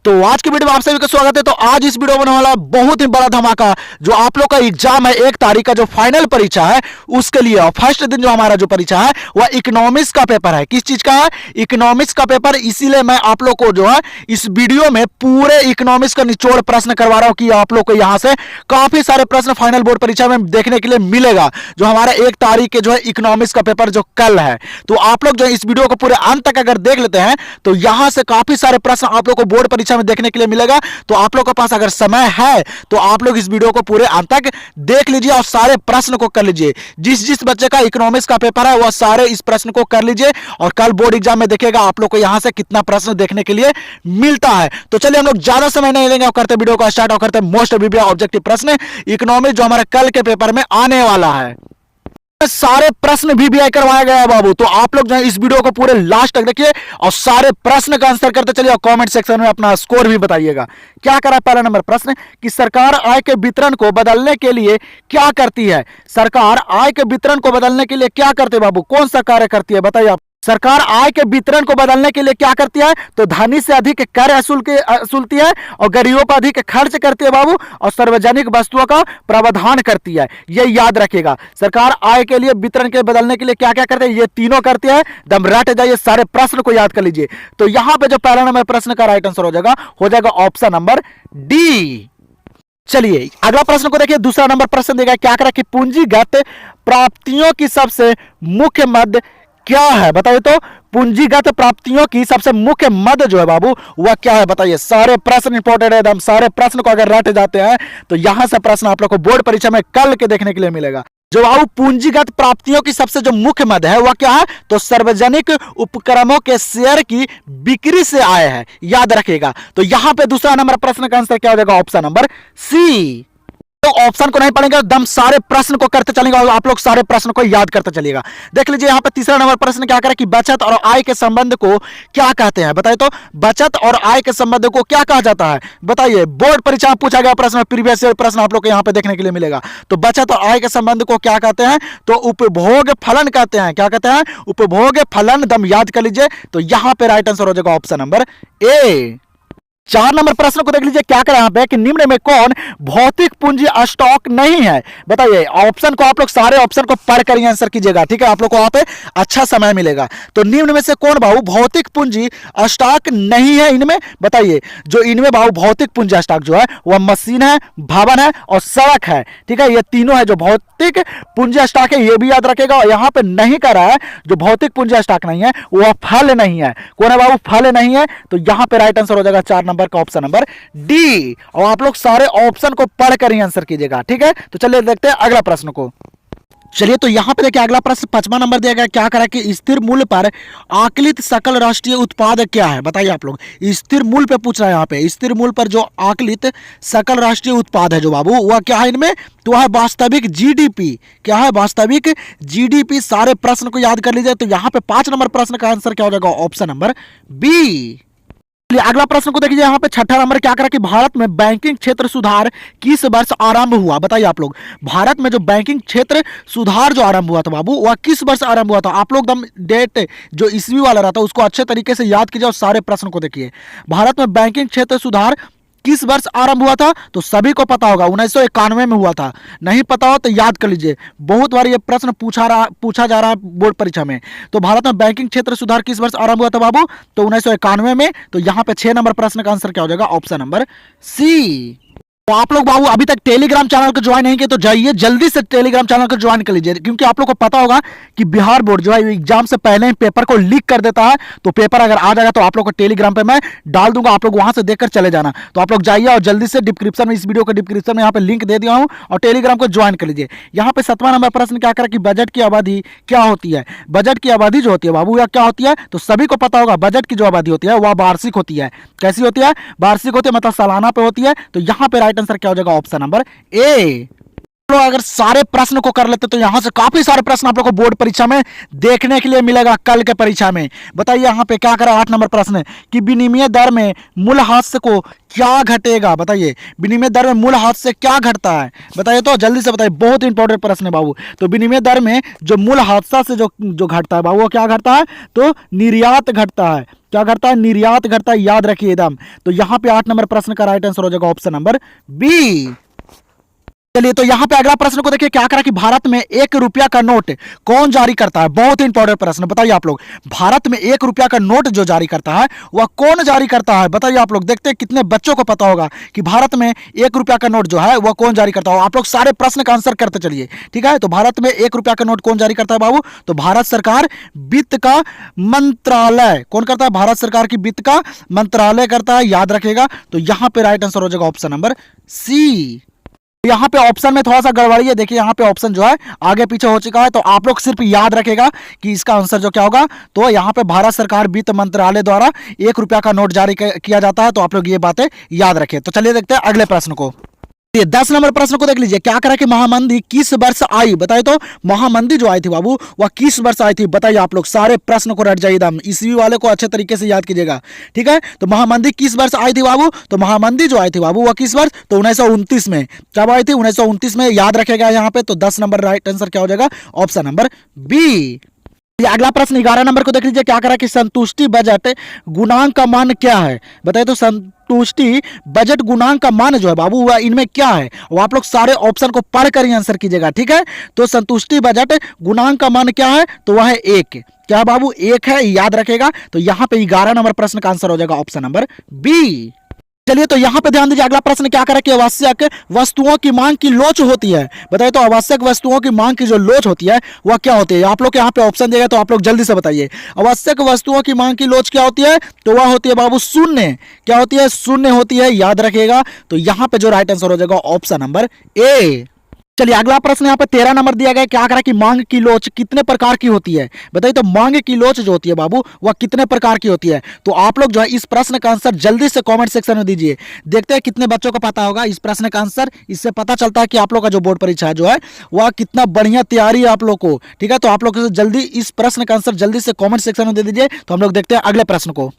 तो आज की वीडियो में आप सभी का स्वागत है। तो आज इस वीडियो में होने वाला बहुत ही बड़ा धमाका, जो आप लोग का एग्जाम है 1 तारीख का, जो फाइनल परीक्षा है उसके लिए। और फर्स्ट दिन जो हमारा जो परीक्षा है वह इकोनॉमिक्स का पेपर है। किस चीज का है? इकोनॉमिक्स का पेपर। इसीलिए मैं आप लोग को जो है इस वीडियो में पूरे इकोनॉमिक्स का निचोड़ प्रश्न करवा रहा हूं कि आप लोग को यहां से काफी सारे प्रश्न फाइनल बोर्ड परीक्षा में देखने के लिए मिलेगा। जो हमारा 1 तारीख के जो है इकोनॉमिक्स का पेपर जो कल है, तो आप लोग जो इस वीडियो को पूरे अंत तक अगर देख लेते हैं तो यहां से काफी सारे प्रश्न आप लोग को बोर्ड परीक्षा में देखने के लिए मिलेगा। तो आप लोग के पास अगर समय है तो आप लोग इस वीडियो को पूरे अंत तक देख लीजिए और सारे प्रश्न को कर लीजिए। जिस जिस बच्चे का इकोनॉमिक्स का पेपर है वह सारे इस प्रश्न को कर लीजिए और कल बोर्ड एग्जाम में देखिएगा आप लोग को यहां से कितना प्रश्न देखने के लिए मिलता है। तो चलिए हम लोग ज्यादा समय नहीं लेंगे और करते वीडियो को स्टार्ट और करते मोस्ट ऑब्जेक्टिव प्रश्न इकोनॉमिक्स जो हमारे कल के पेपर में आने वाला है। सारे प्रश्न भी करवाया गया है बाबू। तो आप लोग जो है इस वीडियो को पूरे लास्ट तक देखिए और सारे प्रश्न का आंसर करते चलिए और कमेंट सेक्शन में अपना स्कोर भी बताइएगा। क्या करा? पहला नंबर प्रश्न कि सरकार आय के वितरण को बदलने के लिए क्या करती है? सरकार आय के वितरण को बदलने के लिए क्या करती है बाबू? कौन सा कार्य करती है बताइए आप। सरकार आय के वितरण को बदलने के लिए क्या करती है? तो धनी से अधिक कर वसूलती है और गरीबों पर अधिक खर्च करती है बाबू, और सार्वजनिक वस्तुओं का प्रावधान करती है। ये याद रखिएगा। सरकार आय के लिए वितरण के बदलने के लिए क्या क्या करते हैं? ये तीनों करती है। दम रट जाइए, सारे प्रश्न को याद कर लीजिए। तो यहां पे जो पहला नंबर प्रश्न का राइट आंसर हो जाएगा ऑप्शन नंबर डी। चलिए अगला प्रश्न को देखिए। दूसरा नंबर प्रश्न देगा क्या करा कि पूंजीगत प्राप्तियों की सबसे मुख्य मद क्या है? बताइए तो पूंजीगत प्राप्तियों की सबसे मुख्य मद जो है बाबू वह क्या है? बताइए। सारे प्रश्न इंपॉर्टेंट है एकदम। सारे प्रश्न को अगर रट जाते हैं तो यहां से प्रश्न आप लोग को बोर्ड परीक्षा में कल के देखने के लिए मिलेगा। जो बाबू पूंजीगत प्राप्तियों की सबसे जो मुख्य मद है वह क्या है? तो सार्वजनिक उपक्रमों के शेयर की बिक्री से आय है। याद रखिएगा। तो यहां पे दूसरा नंबर प्रश्न का आंसर क्या हो जाएगा? Option number C. तो ऑप्शन को नहीं पढ़ेंगे, दम सारे प्रश्न को करते चलेंगे और आप लोग सारे प्रश्न को याद करते चलिएगा। देख लीजिए यहां पे तीसरा नंबर प्रश्न क्या करे कि बचत और आय के संबंध को क्या कहते हैं? बताइए तो बचत और आय के संबंध को क्या कहा जाता है? बताइए। बोर्ड परीक्षा में पूछा गया प्रश्न, प्रीवियस ईयर प्रश्न आप लोग को यहां पे देखने के लिए मिलेगा। तो बचत और आय के संबंध को क्या कहते हैं? तो उपभोग फलन कहते हैं। क्या कहते हैं? उपभोग फलन। दम याद कर लीजिए। तो यहां पे राइट आंसर हो जाएगा ऑप्शन नंबर ए। 4 नंबर प्रश्न को देख लीजिए क्या करें यहां पे कि निम्न में कौन भौतिक पूंजी स्टॉक नहीं है? बताइए। ऑप्शन को आप लोग सारे ऑप्शन को पढ़कर आंसर कीजिएगा, ठीक है? आप लोग को वहां पे अच्छा समय मिलेगा। तो निम्न में से कौन बाबू भौतिक पूंजी स्टॉक नहीं है इनमें? बताइए। जो इनमें बाबू भौतिक पूंजी स्टॉक जो है वह मशीन है, भवन है और सड़क है, ठीक है? ये तीनों है जो भौतिक पूंजी स्टॉक है, ये भी याद रखेगा। और यहां पे नहीं कर रहा है जो भौतिक पूंजी स्टॉक नहीं है वह फल नहीं है। कौन है बाबू? फल नहीं है। तो यहां पे राइट आंसर हो जाएगा 4 नंबर का ऑप्शन नंबर डी। और आप लोग सारे ऑप्शन को पढ़कर ही आंसर कीजिएगा, ठीक है? तो चलिए देखते हैं अगला प्रश्न को। चलिए तो यहां पे देखिए अगला प्रश्न 5वां नंबर दिया गया क्या करा कि स्थिर मूल्य पर आकलित सकल राष्ट्रीय उत्पाद क्या है? बताइए आप लोग। स्थिर मूल्य पे पूछ रहा है। यहां पे स्थिर मूल्य पर जो आकलित सकल राष्ट्रीय उत्पाद है जो बाबू वह क्या है इनमें? तो वह वास्तविक जीडीपी। क्या है? वास्तविक जीडीपी। सारे प्रश्न को याद कर लीजिए। तो यहां पे 5 नंबर प्रश्न का आंसर क्या हो जाएगा? Option number B. अगला प्रश्न को देखिए। यहां पे 6ठा नंबर क्या करा कि भारत में बैंकिंग क्षेत्र सुधार किस वर्ष आरंभ हुआ? बताइए आप लोग। भारत में जो बैंकिंग क्षेत्र सुधार जो आरंभ हुआ था बाबू वह किस वर्ष आरंभ हुआ था? आप लोग दम डेट जो ईस्वी वाला रहता है उसको अच्छे तरीके से याद कीजिए और सारे प्रश्न को देखिए। भारत में बैंकिंग क्षेत्र सुधार किस वर्ष आरंभ हुआ था? तो सभी को पता होगा 1991 में हुआ था। नहीं पता हो तो याद कर लीजिए, बहुत बार ये प्रश्न पूछा जा रहा है बोर्ड परीक्षा में। तो भारत में बैंकिंग क्षेत्र सुधार किस वर्ष आरंभ हुआ था बाबू? तो 1991 में। तो यहां पे 6 नंबर प्रश्न का आंसर क्या हो जाएगा? Option number C. तो आप लोग बाबू अभी तक टेलीग्राम चैनल को ज्वाइन नहीं किए तो जाइए जल्दी से टेलीग्राम चैनल को ज्वाइन कर लीजिए, क्योंकि आप लोग को पता होगा कि बिहार बोर्ड जो है एग्जाम से पहले ही पेपर को लीक कर देता है। तो पेपर अगर आ जाएगा तो आप लोग को टेलीग्राम पे मैं डाल दूंगा, आप लोग वहां से देखकर चले जाना। तो आप लोग जाइए और जल्दी से डिस्क्रिप्शन में, इस वीडियो के डिस्क्रिप्शन में यहाँ पे लिंक दे दिया हूँ और टेलीग्राम को ज्वाइन कर लीजिए। यहाँ पे 7वां नंबर प्रश्न क्या करा कि बजट की अवधि क्या होती है? बजट की अवधि जो होती है बाबू यह क्या होती है? तो सभी को पता होगा बजट की जो अवधि होती है वह वार्षिक होती है। कैसी होती है? वार्षिक होती है, मतलब सालाना पे होती है। तो यहाँ पे राइट आंसर क्या हो जाएगा? Option number A. लोग अगर सारे प्रश्न को कर लेते तो यहां से काफी सारे प्रश्न आप लोग को बोर्ड परीक्षा में देखने के लिए मिलेगा कल के परीक्षा में। बताइए यहां पे क्या करा 8 नंबर प्रश्न कि विनिमय दर में मूल्यह्रास को क्या घटेगा? बताइए। विनिमय दर में मूल्यह्रास से क्या घटता है? बताइए तो जल्दी से बताइए, बहुत इंपॉर्टेंट प्रश्न है बाबू। तो विनिमय दर में जो मूल्यह्रास से जो घटता है बाबू वो क्या घटता है? तो निर्यात घटता है। क्या करता है, निर्यात करता है, याद रखिए एकदम। तो यहां पे 8 नंबर प्रश्न का राइट आंसर हो जाएगा ऑप्शन नंबर बी। चलिए तो यहां पे अगला प्रश्न को देखिए, क्या करा कि भारत में 1 रुपया का नोट कौन जारी करता है। बहुत इंपॉर्टेंट प्रश्न, बताइए आप लोग, भारत में 1 रुपया का नोट जो जारी करता है वह कौन जारी करता है, बताइए आप लोग। देखते हैं कितने बच्चों को पता होगा कि भारत में 1 रुपया का नोट जो है वह कौन जारी करता है। आप लोग सारे प्रश्न का आंसर करते चलिए, ठीक है। तो भारत में 1 रुपया का नोट कौन जारी करता है बाबू, तो भारत सरकार वित्त का मंत्रालय कौन करता है, भारत सरकार की वित्त का मंत्रालय करता है, याद रखेगा। तो यहां पे राइट आंसर हो जाएगा ऑप्शन नंबर सी। यहाँ पे ऑप्शन में थोड़ा सा गड़बड़ी है, देखिए यहाँ पे ऑप्शन जो है आगे पीछे हो चुका है। तो आप लोग सिर्फ याद रखेगा कि इसका आंसर जो क्या होगा, तो यहाँ पे भारत सरकार वित्त मंत्रालय द्वारा 1 रुपया का नोट जारी किया जाता है। तो आप लोग ये बातें याद रखें। तो चलिए देखते हैं अगले प्रश्न को। 10 नंबर प्रश्न को देख लीजिए, क्या करा कि महामंदी किस वर्ष आई, बताइए। तो महामंदी जो आई थी बाबू वह किस वर्ष आई थी, बताइए आप लोग। सारे प्रश्न को रट जाइए एकदम, ईस्वी वाले को अच्छे तरीके से याद कीजिएगा, ठीक है। तो महामंदी किस वर्ष आई थी बाबू, तो महामंदी जो आई थी बाबू वह किस वर्ष, तो 1929 में। कब आई थी, 1929 में, याद रखेगा यहाँ पे। तो 10 नंबर राइट आंसर क्या हो जाएगा, ऑप्शन नंबर बी। अगला प्रश्न 11 नंबर को देख लीजिए, क्या करा कि संतुष्टि बजट गुणांक का मान क्या है, बताइए। तो संतुष्टि बजट गुणांक का मान जो है बाबू वह इनमें क्या है, वो आप लोग सारे ऑप्शन को पढ़कर ही आंसर कीजिएगा, ठीक है। तो संतुष्टि बजट गुणांक का मान क्या है, तो वह है 1। क्या बाबू, 1 है, याद रखेगा। तो यहां पे 11 नंबर प्रश्न का आंसर हो जाएगा ऑप्शन नंबर बी। चलिए तो यहां पे ध्यान दीजिए, अगला प्रश्न क्या करा कि आवश्यक वस्तुओं की मांग की लोच होती है, बताइए। तो आवश्यक वस्तुओं की मांग की जो लोच होती है वह क्या होती है, आप लोग यहाँ पे ऑप्शन देगा तो आप लोग जल्दी से बताइए। आवश्यक वस्तुओं की मांग की लोच क्या होती है, तो वह होती है बाबू शून्य। क्या होती है, शून्य होती है, याद रखिएगा। तो यहां पे जो राइट आंसर हो जाएगा ऑप्शन नंबर ए। चलिए अगला प्रश्न यहाँ पे 13 नंबर दिया गया, क्या करा कि मांग की लोच कितने प्रकार की होती है, बताइए। तो मांग की लोच जो होती है बाबू वह कितने प्रकार की होती है। तो आप लोग जो है इस प्रश्न का आंसर जल्दी से कमेंट सेक्शन में दीजिए, देखते हैं कितने बच्चों को पता होगा इस प्रश्न का आंसर। इससे पता चलता है कि आप लोग का जो बोर्ड परीक्षा जो है वह कितना बढ़िया तैयारी है आप लोग को, ठीक है। तो आप लोग जल्दी इस प्रश्न का आंसर जल्दी से कॉमेंट सेक्शन में दे दीजिए। तो हम लोग देखते हैं अगले प्रश्न को।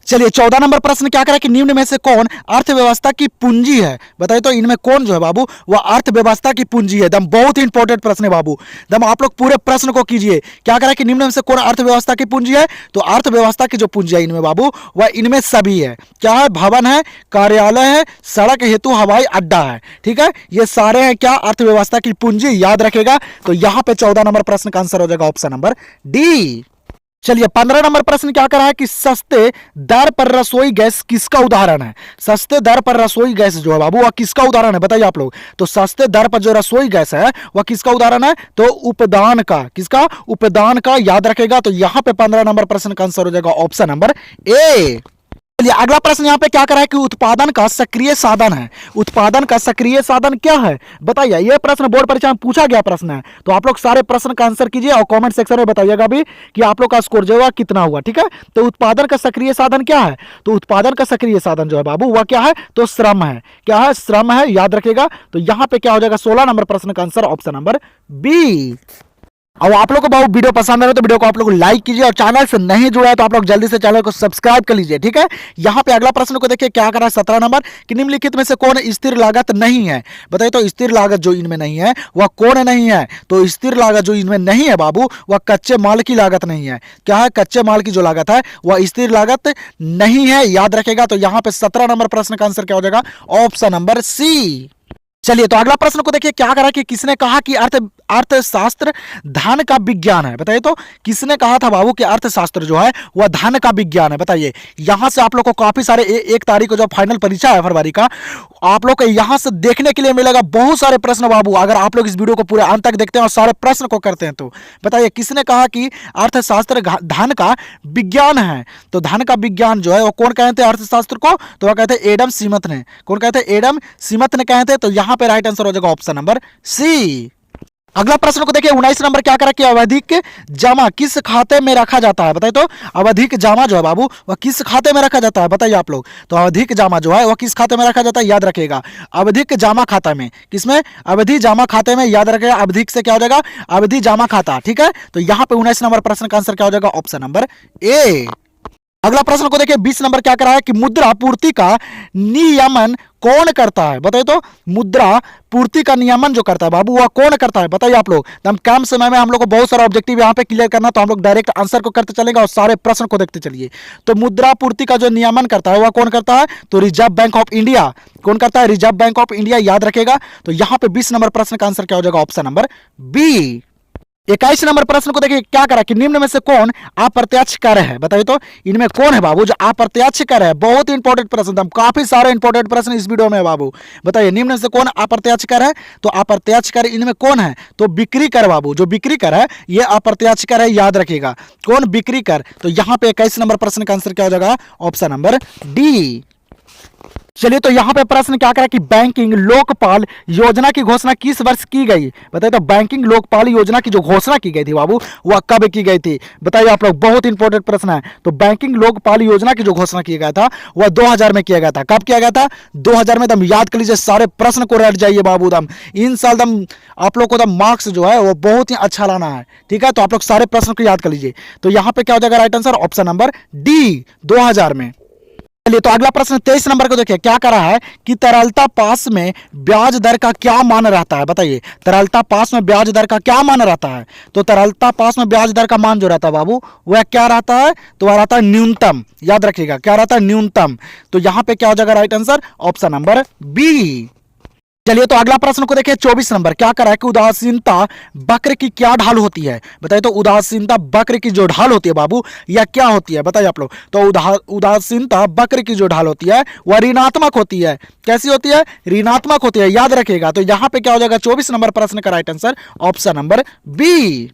चलिए 14 नंबर प्रश्न क्या करा कि निम्न में से कौन अर्थव्यवस्था की पूंजी है, बताइए। तो इनमें कौन जो है बाबू वह अर्थव्यवस्था की पूंजी है। दम बहुत ही इंपॉर्टेंट प्रश्न है बाबू, दम आप लोग पूरे प्रश्न को कीजिए। क्या करा कि निम्न में से कौन अर्थव्यवस्था की पूंजी है, तो अर्थव्यवस्था की जो पूंजी है इनमें बाबू वह इनमें सभी है। क्या है, भवन है, कार्यालय है, सड़क हेतु हवाई अड्डा है, ठीक है। ये सारे हैं क्या, अर्थव्यवस्था की पूंजी, याद रखेगा। तो यहां पे 14 नंबर प्रश्न का आंसर हो जाएगा ऑप्शन नंबर डी। चलिए 15 नंबर प्रश्न क्या करा है कि सस्ते दर पर रसोई गैस किसका उदाहरण है। सस्ते दर पर रसोई गैस जो है बाबू वह किसका उदाहरण है, बताइए आप लोग। तो सस्ते दर पर जो रसोई गैस है वह किसका उदाहरण है, तो उपदान का। किसका, उपदान का, याद रखेगा। तो यहां पे 15 नंबर प्रश्न का आंसर हो जाएगा ऑप्शन नंबर ए। चलिए अगला प्रश्न यहाँ पे क्या करा है कि उत्पादन का सक्रिय साधन है। उत्पादन का सक्रिय साधन क्या है, बताइए। यह प्रश्न बोर्ड परीक्षा में पूछा गया प्रश्न है। तो आप लोग सारे प्रश्न का आंसर कीजिए और कमेंट सेक्शन में बताइएगा भी कि आप लोग का स्कोर जो है कितना हुआ, ठीक है। तो उत्पादन का सक्रिय साधन क्या है, तो उत्पादन का सक्रिय साधन जो है बाबू वह क्या है, तो श्रम है। क्या है, श्रम है, याद रखेगा। तो यहां पे क्या हो जाएगा 16 नंबर प्रश्न का आंसर ऑप्शन नंबर बी। और आप लोग को बहुत वीडियो पसंद आ रहा है तो वीडियो को आप लोग लाइक कीजिए और चैनल से नहीं जुड़ा है तो आप लोग जल्दी से चैनल को सब्सक्राइब कर लीजिए, ठीक है। यहां पे अगला प्रश्न को देखिए, क्या करा 17 नंबर कि निम्नलिखित में से कौन स्थिर लागत नहीं है, बताइए। तो स्थिर लागत जो इनमें नहीं है वह कौन नहीं है, तो स्थिर लागत जो इनमें नहीं है बाबू वह कच्चे माल की लागत नहीं है। क्या है, कच्चे माल की जो लागत है वह स्थिर लागत नहीं है, याद रखेगा। तो यहां पर 17 नंबर प्रश्न का आंसर क्या हो जाएगा, ऑप्शन नंबर सी। चलिए तो अगला प्रश्न को देखिए, क्या करा कि किसने कहा कि अर्थशास्त्र धन का विज्ञान है, बताइए। तो किसने कहा था बाबू कि अर्थशास्त्र जो है वह धन का विज्ञान है, बताइए। यहां से आप लोग को काफी सारे 1 तारीख को जो फाइनल परीक्षा है फरवरी का, आप लोग को यहां से देखने के लिए मिलेगा बहुत सारे प्रश्न बाबू। अगर आप लोग इस वीडियो को पूरे अंत तक देखते हैं और सारे प्रश्न को करते हैं तो बताइए किसने कहा कि अर्थशास्त्र धन का विज्ञान है। तो धन का विज्ञान जो है वो कौन कहते हैं अर्थशास्त्र को, तो वह कहते हैं एडम स्मिथ ने। कौन कहते हैं, एडम स्मिथ ने कहते हैं। तो यहां पे राइट आंसर हो जाएगा ऑप्शन नंबर सी। अगला प्रश्न को देखिए 19 नंबर, क्या करा कि आवधिक जमा किस खाते में रखा जाता है, बताइए। तो आवधिक जमा जो है बाबू वह किस खाते में रखा जाता है, बताइए आप लोग। तो आवधिक जमा जो है वह किस खाते में रखा जाता है, याद रखिएगा। आवधिक जमा खाता में, किसमें, अवधि जमा खाते में, याद रखिएगा। आवधिक से क्या हो जाएगा, अवधि जमा खाता, ठीक है। तो यहां पे 19 नंबर प्रश्न का आंसर क्या हो जाएगा, ऑप्शन नंबर ए। अगला प्रश्न को देखिए 20 नंबर, क्या करा है कि मुद्रा पूर्ति का नियमन कौन करता है? बताइए तो मुद्रा पूर्ति का नियमन जो करता है बाबू वह कौन करता है? बताइए आप लोग। तो हम कम समय में हम लोग को बहुत सारा ऑब्जेक्टिव यहाँ पे क्लियर करना, तो हम लोग डायरेक्ट आंसर को करते चलेंगे और सारे प्रश्न को देखते चलिए। तो मुद्रा पूर्ति का जो नियमन करता है वह कौन करता है? तो रिजर्व बैंक ऑफ इंडिया। कौन करता है? रिजर्व बैंक ऑफ इंडिया, याद रखेगा। तो यहाँ पे 20 नंबर प्रश्न का आंसर क्या हो जाएगा? Option number B. 21 नंबर प्रश्न को देखिए, क्या करा कि निम्न में से कौन अप्रत्यक्ष कर है? बताइए तो इनमें कौन है बाबू जो अप्रत्यक्ष कर है? बहुत इंपॉर्टेंट प्रश्न था, काफी सारे इंपॉर्टेंट प्रश्न इस वीडियो में है बाबू। बताइए निम्न में से कौन अप्रत्यक्ष कर है? तो अप्रत्यक्ष कर इनमें कौन है? तो बिक्री कर बाबू। जो बिक्री कर है ये अप्रत्यक्ष कर है, याद रखिएगा। कौन? बिक्री कर। तो यहाँ पे 21 नंबर प्रश्न का आंसर क्या हो जाएगा? Option number D. चलिए तो यहाँ पे प्रश्न क्या करा कि बैंकिंग लोकपाल योजना की घोषणा किस वर्ष की गई? बताइए तो बैंकिंग लोकपाल योजना की जो घोषणा की गई थी बाबू वह कब की गई थी? बताइए आप लोग, बहुत इंपॉर्टेंट प्रश्न है। तो बैंकिंग लोकपाल योजना की जो घोषणा किया गया था वह 2000 में किया गया था। कब किया गया था? 2000 में। दम याद कर लीजिए, सारे प्रश्न को रट जाइए बाबू। दम इन साल दम आप लोग को दम मार्क्स जो है वो बहुत ही अच्छा लाना है, ठीक है। तो आप लोग सारे प्रश्न को याद कर लीजिए। तो यहाँ पे क्या हो जाएगा right answer? Option number D, 2000 में। चलिए तो अगला प्रश्न 23 नंबर को देखिए, क्या करा है कि तरलता पास में ब्याज दर का क्या मान रहता है? बताइए तरलता पास में ब्याज दर का क्या मान रहता है? तो तरलता पास में ब्याज दर का मान जो रहता है बाबू वह क्या रहता है? तो वह रहता है न्यूनतम। याद रखिएगा, क्या रहता है? न्यूनतम। तो यहां पे क्या हो जाएगा right answer? Option number B. चलिए तो अगला प्रश्न को देखिए 24 नंबर, क्या करा है कि उदासीनता वक्र की क्या ढाल होती है? बताइए तो उदासीनता वक्र की जो ढाल होती है बाबू यह क्या होती है? बताइए आप लोग। तो उदासीनता वक्र की जो ढाल होती है वह ऋणात्मक होती है। कैसी होती है? ऋणात्मक होती है, याद रखिएगा। तो यहां पे क्या हो जाएगा 24 नंबर प्रश्न का right answer? Option number B.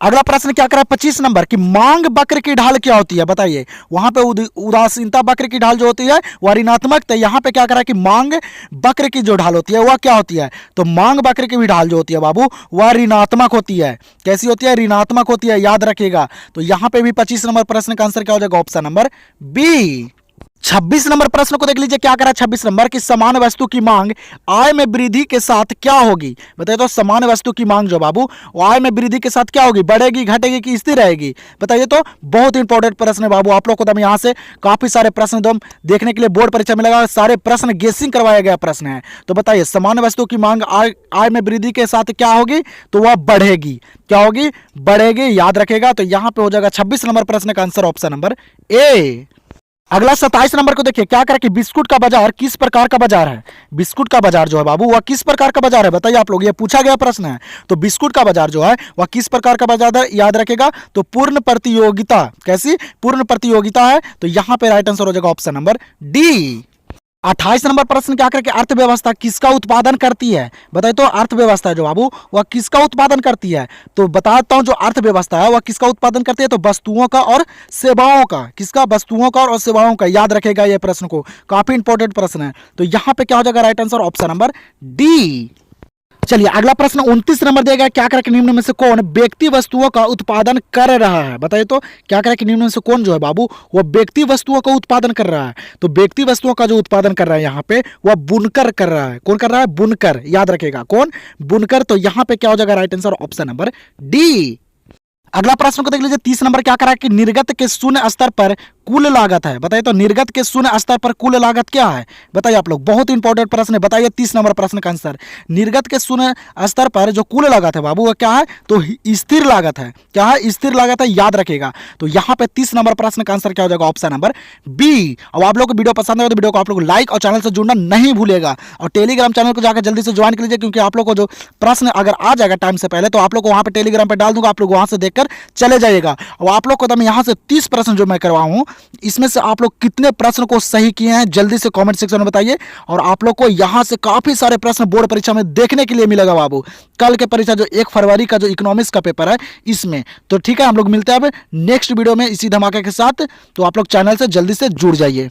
अगला प्रश्न क्या करा 25 नंबर की मांग वक्र की ढाल क्या होती है? बताइए वहां पे उदासीनता वक्र की ढाल जो होती है वह ऋणात्मक। तो यहां पे क्या करा कि मांग वक्र की जो ढाल होती है वह क्या होती है? तो मांग वक्र की भी ढाल जो होती है बाबू वह ऋणात्मक होती है। कैसी होती है? ऋणात्मक होती है, याद रखिएगा। तो यहां पे भी 25 नंबर प्रश्न का आंसर क्या हो जाएगा? Option number B. 26 नंबर प्रश्न को देख लीजिए, क्या करा 26 नंबर की समान वस्तु की मांग आय में वृद्धि के साथ क्या होगी? बताइए तो समान वस्तु की मांग जो बाबू आय में वृद्धि के साथ क्या होगी? बढ़ेगी, घटेगी कि स्थिर रहेगी? बताइए तो बहुत इंपॉर्टेंट प्रश्न है बाबू। आप लोग को तो यहाँ से काफी सारे प्रश्न एकदम देखने के लिए बोर्ड परीक्षा मिलेगा। सारे प्रश्न गेसिंग करवाया गया प्रश्न है। तो बताइए समान वस्तु की मांग आय में वृद्धि के साथ क्या होगी? तो वह बढ़ेगी। क्या होगी? बढ़ेगी, याद रखेगा। तो यहां पे हो जाएगा 26 नंबर प्रश्न का आंसर ऑप्शन नंबर ए। अगला 27 नंबर को देखिए, क्या करा कि बिस्कुट का बाजार किस प्रकार का बाजार है? बिस्कुट का बाजार जो है बाबू वह किस प्रकार का बाजार है? बताइए आप लोग, ये पूछा गया प्रश्न है। तो बिस्कुट का बाजार जो है वह किस प्रकार का बाजार है? याद रखेगा। तो पूर्ण प्रतियोगिता। कैसी? पूर्ण प्रतियोगिता है। तो यहां पे राइट आंसर हो जाएगा ऑप्शन नंबर डी। 28 नंबर प्रश्न क्या करके अर्थव्यवस्था किसका उत्पादन करती है? बताइए तो अर्थव्यवस्था जो बाबू वह किसका उत्पादन करती है? तो बताता हूं, जो अर्थव्यवस्था है वह किसका उत्पादन करती है? तो वस्तुओं का और सेवाओं का। किसका? वस्तुओं का और सेवाओं का, याद रखेगा। यह प्रश्न को काफी इंपॉर्टेंट प्रश्न है। तो यहां पे क्या हो जाएगा right answer? Option number D. चलिए अगला प्रश्न 29 नंबर देगा, क्या करें कि निम्न में से कौन व्यक्ति वस्तुओं का उत्पादन कर रहा है? बताइए तो क्या करें कि निम्न में से कौन जो है बाबू वह व्यक्ति वस्तुओं का उत्पादन कर रहा है? तो व्यक्ति वस्तुओं का जो उत्पादन कर रहा है यहाँ पे वह बुनकर कर रहा है। कौन कर रहा है? बुनकर, याद रखेगा। कौन? बुनकर। तो यहाँ पे क्या हो जाएगा right answer? Option number D. अगला प्रश्न को देख लीजिए 30 नंबर, क्या करा कि निर्गत के शून्य स्तर पर कुल लागत है? बताइए तो निर्गत के शून्य स्तर पर कुल लागत क्या है? बताइए आप लोग, बहुत इंपॉर्टेंट प्रश्न है। बताइए 30 नंबर प्रश्न का आंसर। निर्गत के शून्य स्तर पर जो कुल लागत है बाबू वह क्या है? तो स्थिर लागत है। क्या है? स्थिर लागत है, याद रखेगा। तो यहाँ पे 30 नंबर प्रश्न का आंसर क्या हो जाएगा? Option number B. अब आप लोग को वीडियो पसंद है तो वीडियो को आप लोग लाइक और चैनल से जुड़ना नहीं भूलेगा, और टेलीग्राम चैनल को जाकर जल्दी से ज्वाइन कर लीजिए, क्योंकि आप लोग को जो प्रश्न अगर आ जाएगा टाइम से पहले तो आप लोग को वहाँ पे टेलीग्राम पर डाल दूंगा, आप लोग वहाँ से देखकर चले जाइएगा। और आप लोग को तो मैं यहाँ से 30 प्रश्न जो मैं करवाऊँ इसमें से आप लोग कितने प्रश्न को सही किए हैं जल्दी से कमेंट सेक्शन में बताइए। और आप लोग को यहां से काफी सारे प्रश्न बोर्ड परीक्षा में देखने के लिए मिलेगा बाबू। कल के परीक्षा जो 1 फरवरी का जो इकोनॉमिक्स का पेपर है इसमें। तो ठीक है, हम लोग मिलते हैं अब नेक्स्ट वीडियो में इसी धमाके के साथ। तो आप लोग चैनल से जल्दी से जुड़ जाइए।